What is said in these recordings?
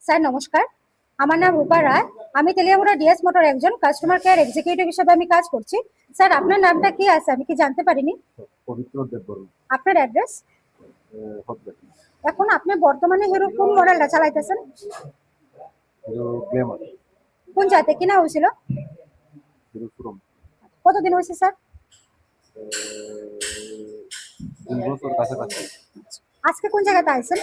Sir নমস্কার, আমার নাম রূপা রায়। আমি তেলিয়ামুড়া ডিএস মোটর একজন কাস্টমার কেয়ার এক্সিকিউটিভ হিসেবে আমি কাজ করছি। স্যার আপনার নামটা কি আছে আমি কি জানতে পারিনি? পবিত্র দেববরণ। আপনার অ্যাড্রেস? হতবাটি। এখন আপনি বর্তমানে হিরো কোন মডেলটা চালাইতেছেন? Hero Glamour. কোন জাতে কিনা হয়েছিল? Hero showroom. কতদিন হয়েছে স্যার? 2 বছর কাছাকাছি। আজকে কোন জায়গাতে আইছেন?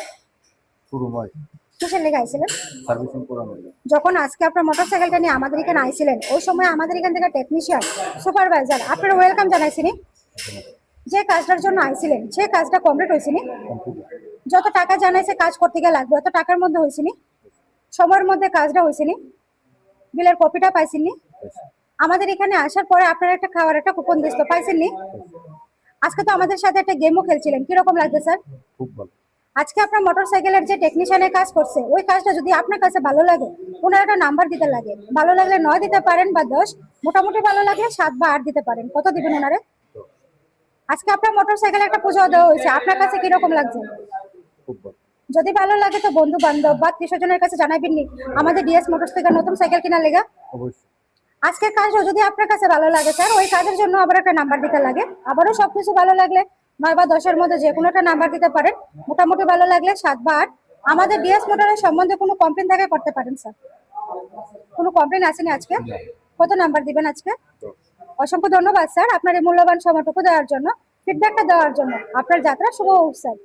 শোরুম হয়, কিসের লেগে আইছিলেন? সার্ভিসিং করানো যায়। যখন আজকে আপনার মোটরসাইকেলটা নিয়ে আমাদের এখানে আইছিলেন ওই সময় আমাদের এখান থেকে টেকনিশিয়ান সুপারভাইজার আপনার ওয়েলকাম জানাইছিনি? যে কাজটার জন্য আইছিলেন সেই কাজটা কমপ্লিট হয়েছিনি? যত টাকা জানাইছে কাজ করতে গিয়ে লাগবে অত টাকার মধ্যে হয়েছিনি? সময়ের মধ্যে কাজটা হয়েছিনি? বিলের কপিটা পাইছিনি? আমাদের এখানে আসার পরে আপনারা একটা খাওয়ার একটা কুপন দিত পাইছেননি? আজকে তো আমাদের সাথে একটা গেমও খেলছিলেন, কিরকম লাগছে স্যার? খুব ভালো। আজকে আপনার মোটরসাইকেলের যে টেকনিশিয়ানের কাজ করছে ওই কাজটা যদি আপনার কাছে ভালো লাগে ওনার একটা নাম্বার দিতে লাগে। ভালো লাগলে 9 দিতে পারেন বা 10, মোটামুটি ভালো লাগলে 7 বা 8 দিতে পারেন। কত দিবেন ওনারে? আজকে আপনার মোটরসাইকেলে একটা পূজা দেওয়া হয়েছে, আপনার কাছে কিরকম লাগছে? খুব ভালো। যদি ভালো লাগে তো বন্ধু বান্ধব বা আত্মীয়স্বজনের কাছে জানাবেন নি আমাদের ডিএস মোটরস থেকে নতুন সাইকেল কেনার লেগা। অবশ্যই। আজকের কাজটা যদি আপনার কাছে ভালো লাগে স্যার ওই কাজের জন্য আবার একটা নাম্বার দিতে লাগে। আবারও সবকিছু ভালো লাগলে 9 বা 10-এর মধ্যে যে কোনো একটা নাম্বার দিতে পারেন। মোটামুটি ভালো লাগলে 7 বা 8। আমাদের ডিএস মোটরের সম্বন্ধে কোনো কমপ্লেন থাকে করতে পারেন স্যার। কোনো কমপ্লেন আসেনি আজকে? কত নাম্বার দিবেন আজকে? অসংখ্য ধন্যবাদ স্যার আপনার এই মূল্যবান সময়টুকু দেওয়ার জন্য, ফিডব্যাকটা দেওয়ার জন্য। আপনার যাত্রা শুভ হোক স্যার।